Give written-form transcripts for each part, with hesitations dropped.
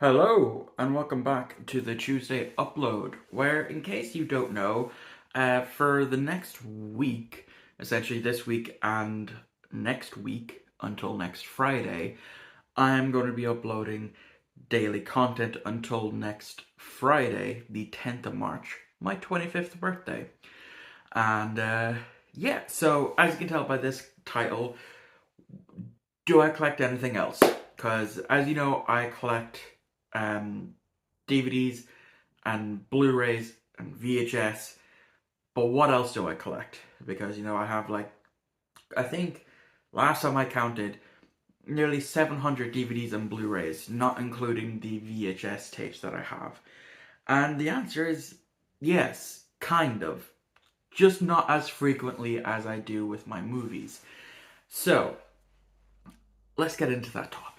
Hello, and welcome back to the Tuesday Upload, where, in case you don't know, for the next week, essentially this week and next week until next Friday, I'm going to be uploading daily content until next Friday, the 10th of March, my 25th birthday. And yeah, so as you can tell by this title, do I collect anything else? Because as you know, I collect um, DVDs and Blu-rays and VHS. But what else do I collect? Because I have I think last time I counted nearly 700 DVDs and Blu-rays, not including the VHS tapes that I have. And the answer is yes, kind of. Just not as frequently as I do with my movies. So, let's get into that topic.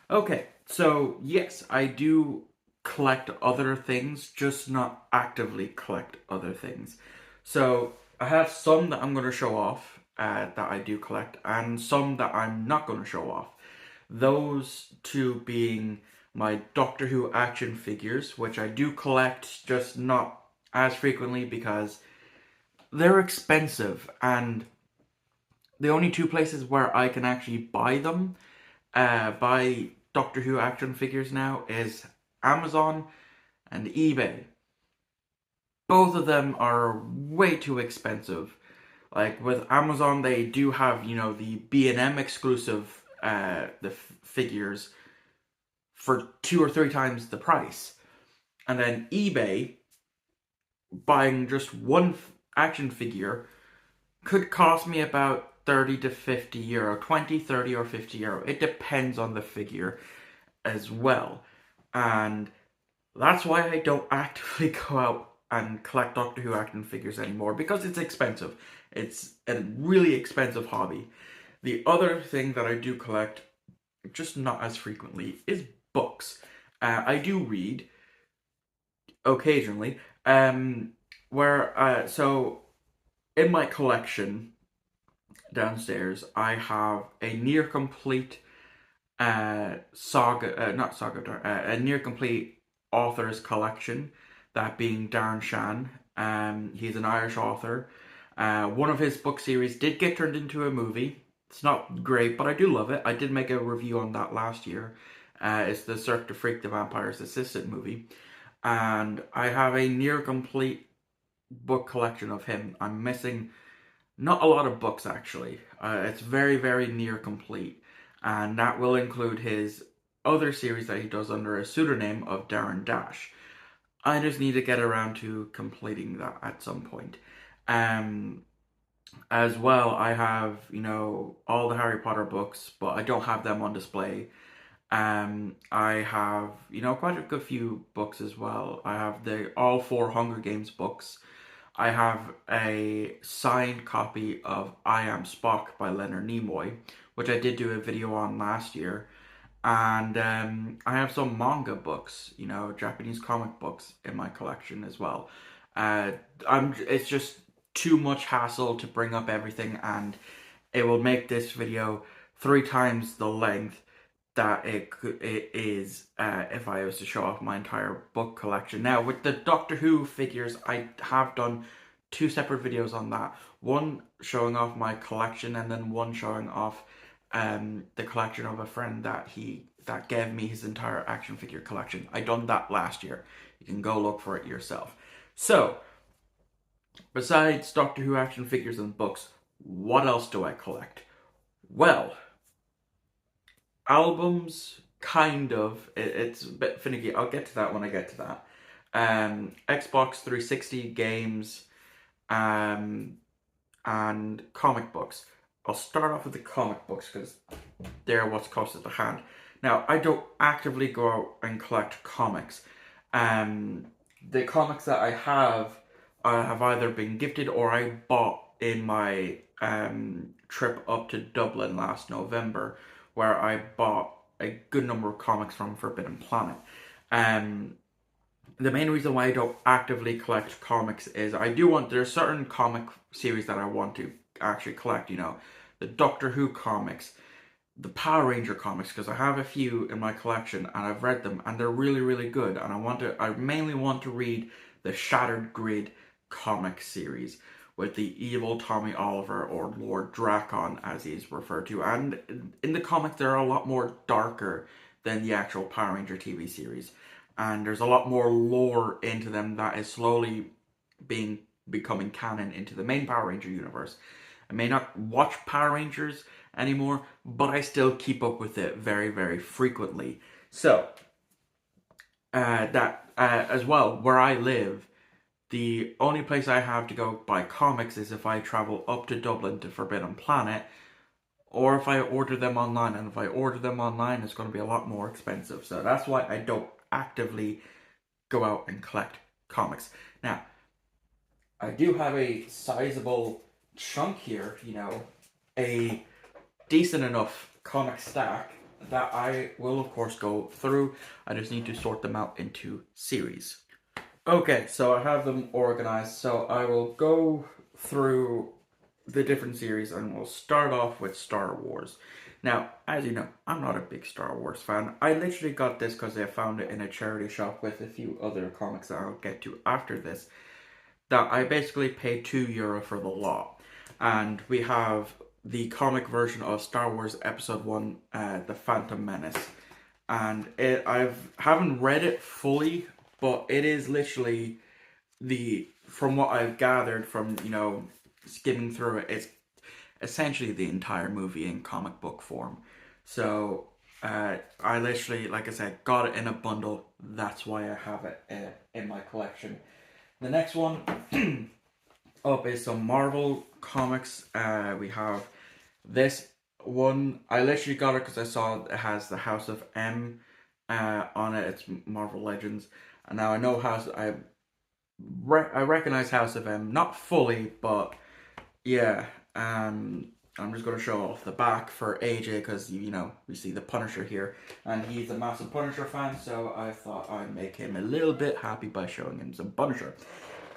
Okay, so yes, I do collect other things, just not actively collect other things. So I have some that I'm going to show off that I do collect, and some that I'm not going to show off. Those two being my Doctor Who action figures, which I do collect, just not as frequently because they're expensive, and the only two places where I can actually buy them buy Doctor Who action figures now is Amazon and eBay. Both of them are way too expensive. Like with Amazon, they do have the B&M exclusive figures for 2 or 3 times the price, and then eBay buying just one action figure could cost me about 30 to 50 euro, 20, 30 or 50 euro. It depends on the figure as well. And that's why I don't actively go out and collect Doctor Who action figures anymore, because it's expensive. It's a really expensive hobby. The other thing that I do collect, just not as frequently, is books. I do read occasionally. So in my collection downstairs, I have a near complete not saga, a near complete authors collection, that being Darren Shan. He's an Irish author. One of his book series did get turned into a movie. It's not great, but I do love it. I did make a review on that last year. It's the Cirque du Freak the Vampire's Assistant movie. And I have a near complete book collection of him. I'm missing not a lot of books actually. It's very, very near complete. And that will include his other series that he does under a pseudonym of Darren Dash. I just need to get around to completing that at some point. Um, as well, I have, all the Harry Potter books, but I don't have them on display. I have, quite a good few books as well. I have the all four Hunger Games books. I have a signed copy of I Am Spock by Leonard Nimoy, which I did do a video on last year. And I have some manga books, Japanese comic books in my collection as well. Uh, it's just too much hassle to bring up everything, and it will make this video 3 times the length that it is if I was to show off my entire book collection. Now, with the Doctor Who figures, I have done 2 separate videos on that. One showing off my collection, and then one showing off the collection of a friend that gave me his entire action figure collection. I done that last year. You can go look for it yourself. So, besides Doctor Who action figures and books, what else do I collect? Well, albums, kind of. It's a bit finicky. I'll get to that when I get to that. Xbox 360 games, and comic books. I'll start off with the comic books because they're what's closest to hand. Now, I don't actively go out and collect comics. The comics that I have either been gifted or I bought in my trip up to Dublin last November, where I bought a good number of comics from Forbidden Planet. Um, the main reason why I don't actively collect comics is there's certain comic series that I want to actually collect, the Doctor Who comics, the Power Ranger comics, because I have a few in my collection and I've read them and they're really, really good. And I mainly want to read the Shattered Grid comic series with the evil Tommy Oliver, or Lord Drakon as he's referred to. And in the comics, they're a lot more darker than the actual Power Ranger TV series. And there's a lot more lore into them that is slowly becoming canon into the main Power Ranger universe. I may not watch Power Rangers anymore, but I still keep up with it very, very frequently. So, that as well, where I live, the only place I have to go buy comics is if I travel up to Dublin to Forbidden Planet, or if I order them online. And if I order them online, it's going to be a lot more expensive. So that's why I don't actively go out and collect comics. Now, I do have a sizable chunk here, a decent enough comic stack that I will, of course, go through. I just need to sort them out into series. Okay, so I have them organized. So I will go through the different series and we'll start off with Star Wars. Now, as you know, I'm not a big Star Wars fan. I literally got this because I found it in a charity shop with a few other comics that I'll get to after this. That I basically paid €2 for the lot. And we have the comic version of Star Wars Episode 1, The Phantom Menace. And I haven't read it fully, but it is literally from what I've gathered from, skimming through it, it's essentially the entire movie in comic book form. So I literally, like I said, got it in a bundle. That's why I have it in my collection. The next one up is some Marvel comics. We have this one. I literally got it because I saw it has the House of M on it. It's Marvel Legends. And now I know I recognize House of M, not fully, but yeah. I'm just going to show off the back for AJ because, we see the Punisher here. And he's a massive Punisher fan, so I thought I'd make him a little bit happy by showing him some Punisher.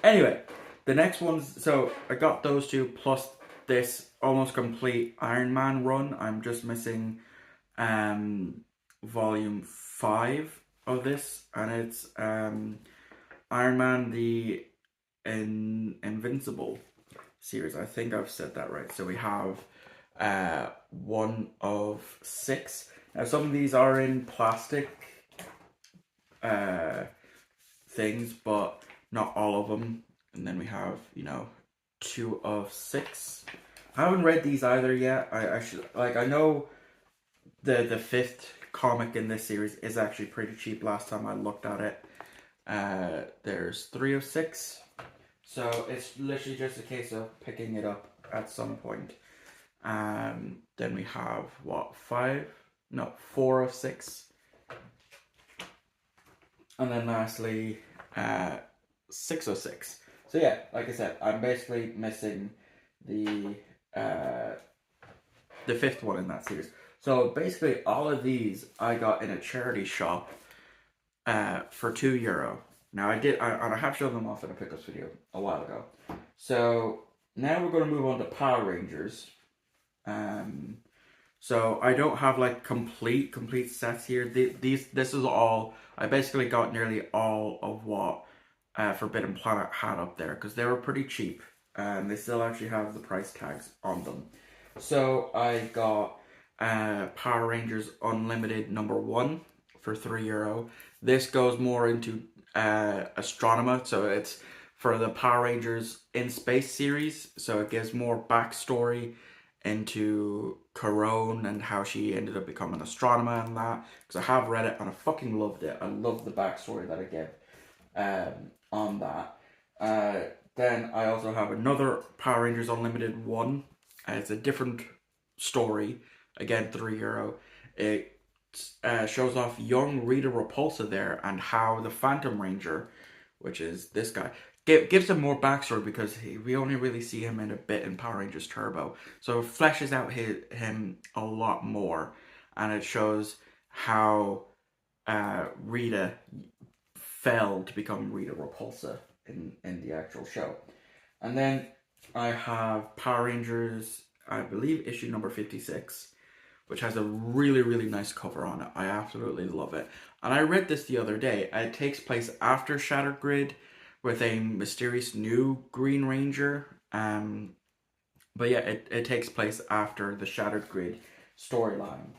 Anyway, the next ones, so I got those two plus this almost complete Iron Man run. I'm just missing volume 5 of this, and it's Iron Man the Invincible series. I think I've said that right. So we have 1 of 6. Now some of these are in plastic things, but not all of them. And then we have 2 of 6. I haven't read these either yet. I should, I know the 5th comic in this series is actually pretty cheap last time I looked at it. There's 3 of 6. So it's literally just a case of picking it up at some point. Then we have 4 of 6. And then lastly, 6 of 6. So yeah, like I said, I'm basically missing the 5th one in that series. So basically all of these I got in a charity shop for €2. Now I have shown them off in a pickups video a while ago. So now we're going to move on to Power Rangers. So I don't have complete sets here. This is all, I basically got nearly all of what Forbidden Planet had up there because they were pretty cheap and they still actually have the price tags on them. So I got Power Rangers Unlimited #1 for €3. This goes more into Astronema, so it's for the Power Rangers in Space series, so it gives more backstory into Karone and how she ended up becoming Astronema and that, because I have read it and I fucking loved it. I love the backstory that I get on that. Then I also have another Power Rangers Unlimited 1. It's a different story, again €3. It shows off young Rita Repulsa there and how the Phantom Ranger, which is this guy, gives him more backstory because we only really see him in a bit in Power Rangers Turbo. So it fleshes out him a lot more, and it shows how Rita fell to become Rita Repulsa in the actual show. And then I have Power Rangers, I believe issue number 56, which has a really, really nice cover on it. I absolutely love it. And I read this the other day. It takes place after Shattered Grid with a mysterious new Green Ranger. But yeah, it takes place after the Shattered Grid storyline.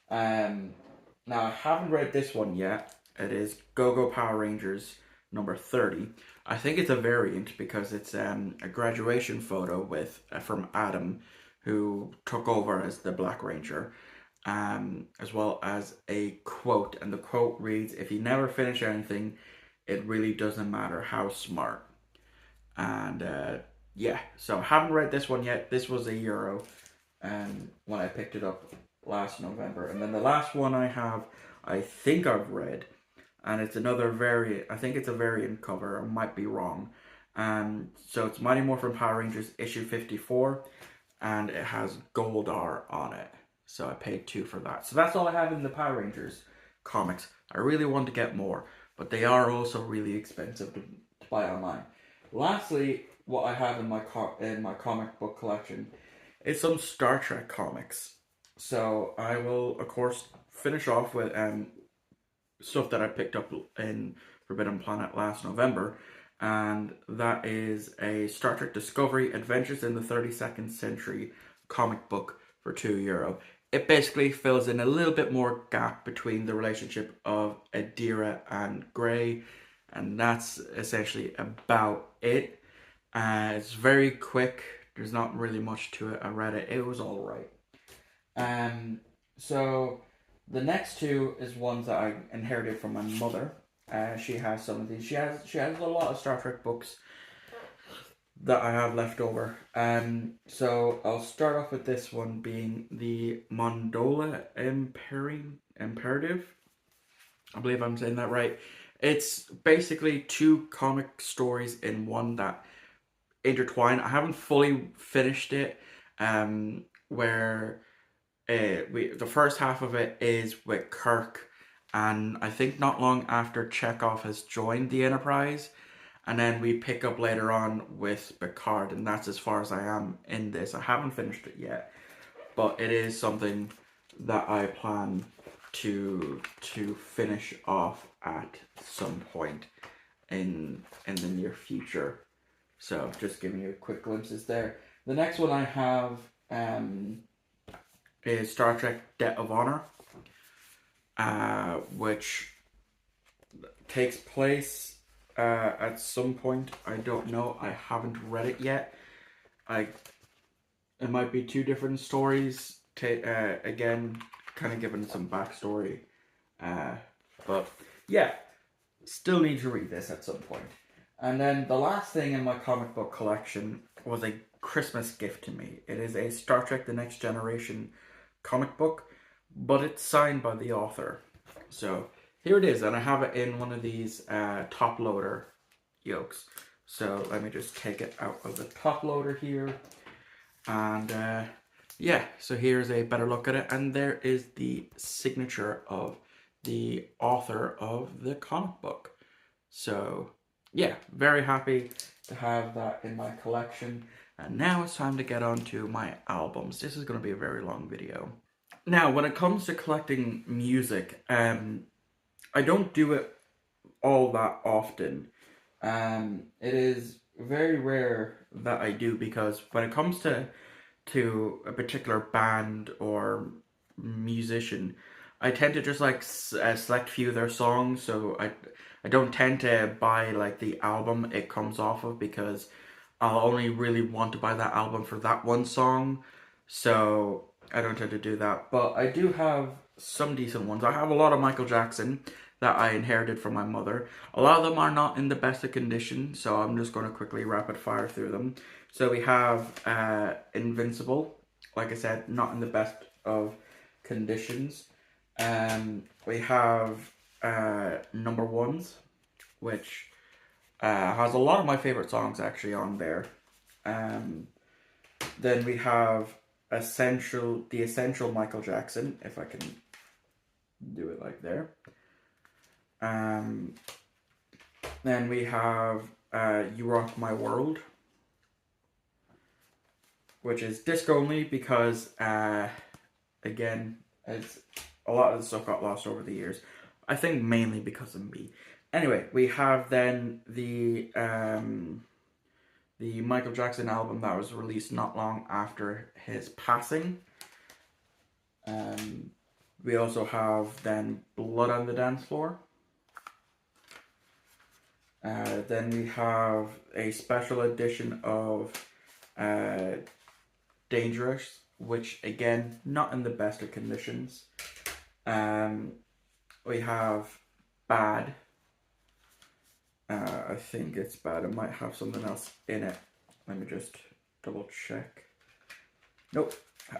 Now, I haven't read this one yet. It is Go-Go Power Rangers number 30. I think it's a variant because it's a graduation photo with from Adam, who took over as the Black Ranger, as well as a quote. And the quote reads, "If you never finish anything, it really doesn't matter how smart." And yeah, so I haven't read this one yet. This was a Euro when I picked it up last November. And then the last one I have, I think I've read, and it's another variant. I think it's a variant cover. I might be wrong. So it's Mighty Morphin Power Rangers issue 54, and it has Goldar on it. So I paid $2 for that. So that's all I have in the Power Rangers comics. I really want to get more, but they are also really expensive to buy online. Lastly, what I have in my comic book collection is some Star Trek comics. So I will, of course, finish off with stuff that I picked up in Forbidden Planet last November, and that is a Star Trek Discovery Adventures in the 32nd Century comic book for €2. It basically fills in a little bit more gap between the relationship of Adira and Gray, and that's essentially about it. It's very quick. There's not really much to it. I read it. It was all right. So the next two is ones that I inherited from my mother. She has some of these. She has a lot of Star Trek books that I have left over. So I'll start off with this one being the Mondola Imperative. I believe I'm saying that right. It's basically two comic stories in one that intertwine. I haven't fully finished it. Where the first half of it is with Kirk, and I think not long after Chekhov has joined the Enterprise, and then we pick up later on with Picard, and that's as far as I am in this. I haven't finished it yet, but it is something that I plan to finish off at some point in the near future. So just giving you quick glimpses there. The next one I have is Star Trek Debt of Honor, which takes place at some point. I don't know. I haven't read it yet. It might be two different stories. Again, kind of giving some backstory. But yeah, still need to read this at some point. And then the last thing in my comic book collection was a Christmas gift to me. It is a Star Trek The Next Generation comic book, but it's signed by the author. So here it is, and I have it in one of these top loader yokes. So let me just take it out of the top loader here. And yeah, so here's a better look at it. And there is the signature of the author of the comic book. So yeah, very happy to have that in my collection. And now it's time to get on to my albums. This is going to be a very long video. Now, when it comes to collecting music, I don't do it all that often. It is very rare that I do, because when it comes to a particular band or musician, I tend to just like select few of their songs. So I don't tend to buy like the album it comes off of, because I'll only really want to buy that album for that one song. So I don't tend to do that. But I do have some decent ones. I have a lot of Michael Jackson that I inherited from my mother. A lot of them are not in the best of condition, so I'm just going to quickly rapid fire through them. So we have Invincible, like I said, not in the best of conditions. We have Number Ones, which has a lot of my favorite songs actually on there. Then we have the Essential Michael Jackson, if I can do it like there. Then we have You Rock My World, which is disc only because, again, it's a lot of the stuff got lost over the years. I think mainly because of me. Anyway, we have then the Michael Jackson album that was released not long after his passing. We also have then Blood on the Dance Floor. Then we have a special edition of Dangerous, which again, not in the best of conditions. We have Bad. I think it's Bad. It might have something else in it. Let me just double check. Nope,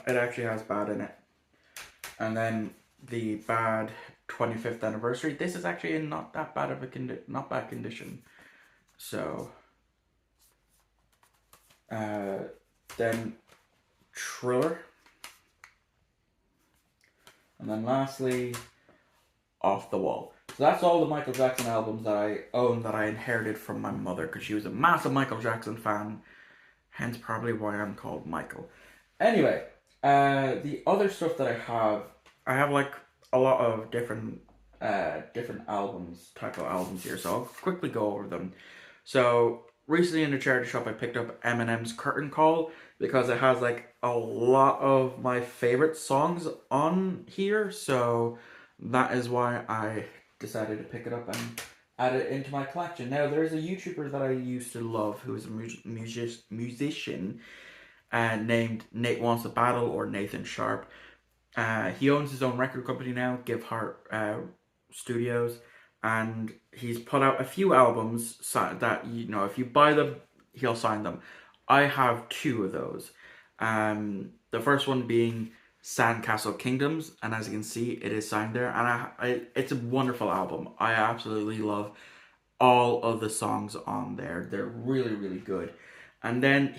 it actually has Bad in it. And then the Bad 25th anniversary. This is actually in not that bad of a not bad condition. So then Thriller. And then lastly, Off the Wall. So that's all the Michael Jackson albums that I own that I inherited from my mother because she was a massive Michael Jackson fan. Hence probably why I'm called Michael. Anyway, the other stuff that I have like a lot of different albums, type of albums here. So I'll quickly go over them. So recently in the charity shop, I picked up Eminem's Curtain Call because it has like a lot of my favorite songs on here. So that is why I decided to pick it up and add it into my collection. Now, there's a YouTuber that I used to love who is a musician named Nate Wants a Battle, or Nathan Sharp. He owns his own record company now, Give Heart Studios, and he's put out a few albums that, you know, if you buy them, he'll sign them. I have two of those. The first one being Sandcastle Kingdoms, and as you can see, it is signed there, and it's a wonderful album. I absolutely love all of the songs on there. They're really, really good. And then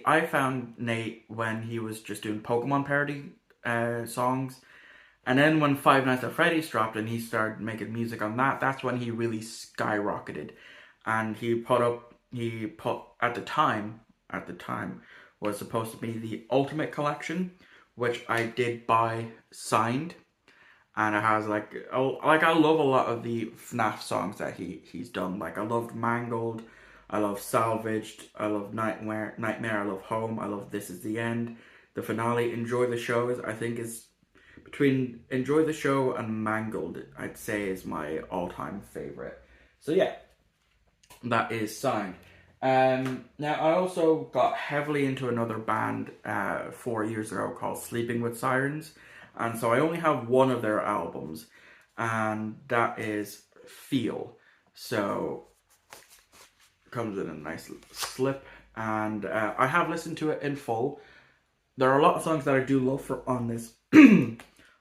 I found Nate when he was just doing Pokemon parody songs, and then when Five Nights at Freddy's dropped and he started making music on that, that's when he really skyrocketed. And he put at the time was supposed to be the Ultimate Collection, which I did buy signed, and it has like I love a lot of the FNAF songs that he's done. Like I loved Mangled, I love Salvaged, I love Nightmare, I love Home, I love This Is the End. The finale, Enjoy the Show, I think is between Enjoy the Show and Mangled, I'd say is my all-time favorite. So yeah, that is signed. Now I also got heavily into another band 4 years ago called Sleeping with Sirens, and so I only have one of their albums, and that is Feel. So it comes in a nice slip, and I have listened to it in full. There are a lot of songs that I do love on this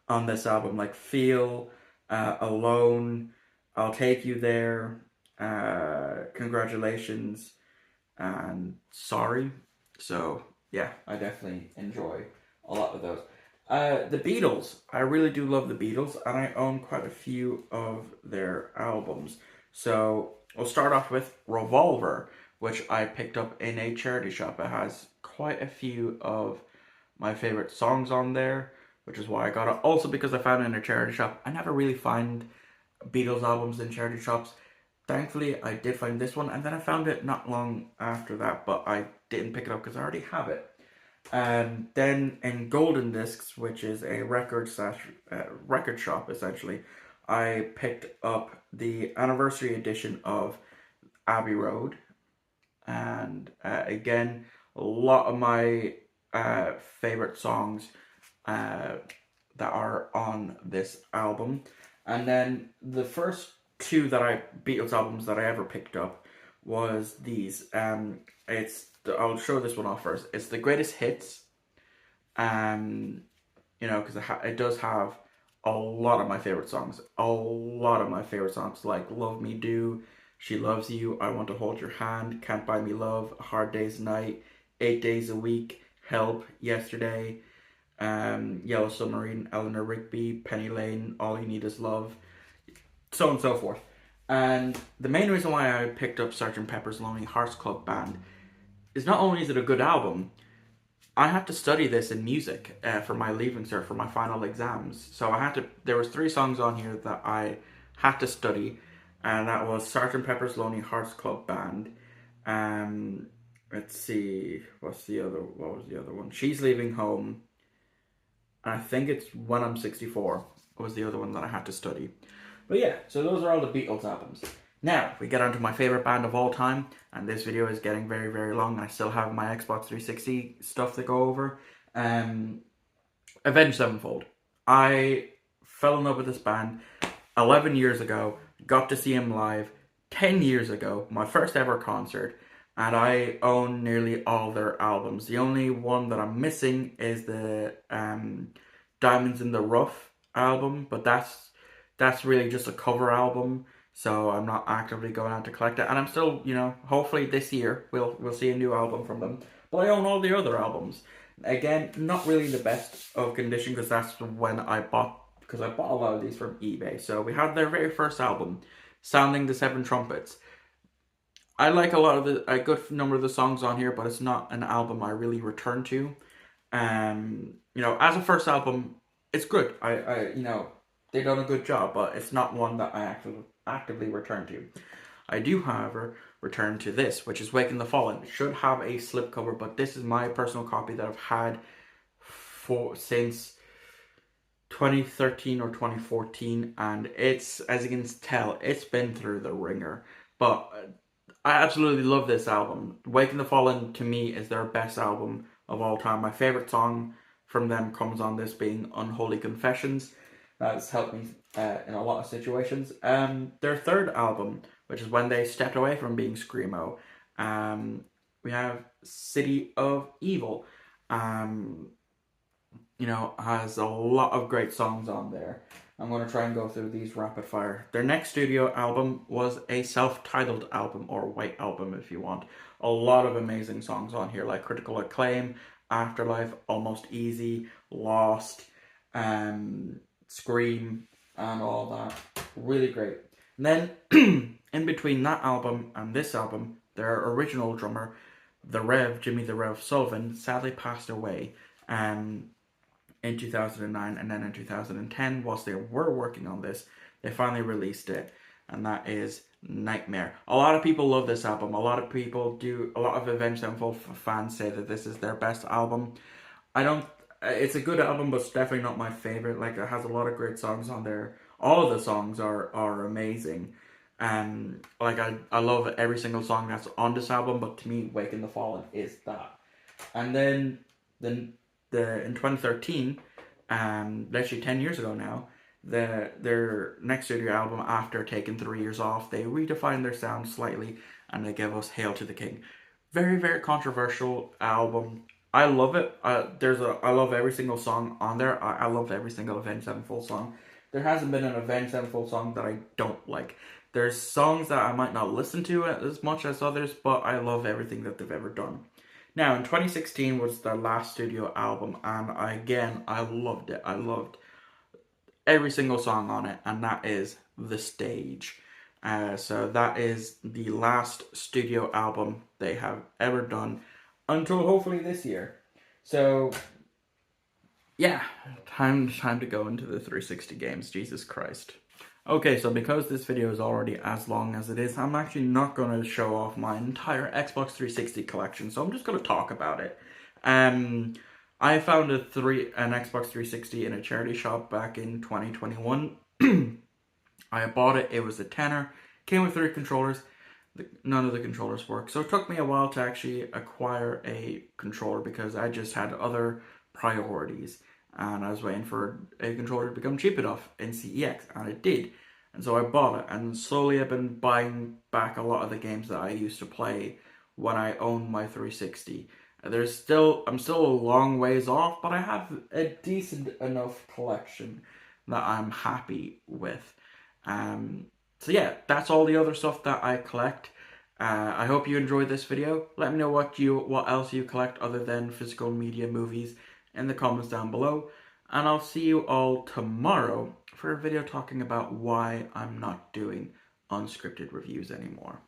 on this album, like Feel, Alone, I'll Take You There, Congratulations, and Sorry. So yeah, I definitely enjoy a lot of those. The Beatles, I really do love the Beatles, and I own quite a few of their albums. So we'll start off with Revolver, which I picked up in a charity shop. It has quite a few of my favorite songs on there, which is why I got it. Also because I found it in a charity shop. I never really find Beatles albums in charity shops. Thankfully, I did find this one, and then I found it not long after that, but I didn't pick it up because I already have it. And then in Golden Discs, which is a record shop essentially, I picked up the anniversary edition of Abbey Road, and again, a lot of my favorite songs that are on this album. And then the first two Beatles albums that I ever picked up was these. I'll show this one off first. It's the Greatest Hits. Because it does have a lot of my favorite songs. Like Love Me Do, She Loves You, I Want to Hold Your Hand, Can't Buy Me Love, A Hard Day's Night, 8 Days a Week, Help, Yesterday, Yellow Submarine, Eleanor Rigby, Penny Lane, All You Need Is Love, so on and so forth. And the main reason why I picked up Sgt. Pepper's Lonely Hearts Club Band is not only is it a good album, I had to study this in music for my leaving cert for my final exams. So I had to. There was 3 songs on here that I had to study, and that was Sgt. Pepper's Lonely Hearts Club Band. Um, let's see, what was the other one? She's Leaving Home. And I think it's When I'm 64 was the other one that I had to study. But yeah, so those are all the Beatles albums. Now, we get on to my favorite band of all time, and this video is getting very, very long, and I still have my Xbox 360 stuff to go over. Avenged Sevenfold. I fell in love with this band 11 years ago, got to see him live 10 years ago, my first ever concert, and I own nearly all their albums. The only one that I'm missing is the Diamonds in the Rough album, but that's really just a cover album, so I'm not actively going out to collect it. And I'm still, hopefully this year we'll see a new album from them. But I own all the other albums. Again, not really the best of condition because that's when I bought a lot of these from eBay. So we had their very first album, Sounding the Seven Trumpets. I like a good number of the songs on here, but it's not an album I really return to. As a first album, it's good. They've done a good job, but it's not one that I actively return to. I do, however, return to this, which is Waking the Fallen. It should have a slipcover, but this is my personal copy that I've had since 2013 or 2014, and it's, as you can tell, it's been through the ringer. But I absolutely love this album. Waking the Fallen, to me, is their best album of all time. My favorite song from them comes on this, being Unholy Confessions. That's helped me in a lot of situations. Their third album, which is when they stepped away from being Screamo, we have City of Evil. Has a lot of great songs on there. I'm going to try and go through these rapid fire. Their next studio album was a self-titled album, or white album if you want. A lot of amazing songs on here, like Critical Acclaim, Afterlife, Almost Easy, Lost, Scream, and all that. Really great. And then, in between that album and this album, their original drummer, Jimmy the Rev Sullivan, sadly passed away in 2009, and then in 2010, whilst they were working on this, they finally released it, and that is Nightmare. A lot of people love this album. A lot of Avenged Sevenfold fans say that this is their best album. It's a good album, but it's definitely not my favorite. Like, it has a lot of great songs on there. All of the songs are amazing. I love every single song that's on this album, but to me, Waking the Fallen is that. And then in 2013, literally 10 years ago now, their next studio album, after taking 3 years off, they redefined their sound slightly, and they gave us Hail to the King. Very, very controversial album. I love it. I love every single song on there. I love every single Avenged Sevenfold song. There hasn't been an Avenged Sevenfold song that I don't like. There's songs that I might not listen to as much as others, but I love everything that they've ever done. Now, in 2016 was their last studio album, and I loved it. I loved every single song on it, and that is The Stage. So that is the last studio album they have ever done, until hopefully this year. So, yeah, time to go into the 360 games, Jesus Christ. Okay, so because this video is already as long as it is, I'm actually not going to show off my entire Xbox 360 collection, so I'm just going to talk about it. I found an Xbox 360 in a charity shop back in 2021. I bought it, it was a tenner, came with 3 controllers, none of the controllers work. So it took me a while to actually acquire a controller because I just had other priorities. And I was waiting for a controller to become cheap enough in CEX, and it did. And so I bought it, and slowly I've been buying back a lot of the games that I used to play when I owned my 360. I'm still a long ways off, but I have a decent enough collection that I'm happy with. So yeah, that's all the other stuff that I collect. I hope you enjoyed this video. Let me know what else you collect other than physical media movies in the comments down below, and I'll see you all tomorrow for a video talking about why I'm not doing unscripted reviews anymore.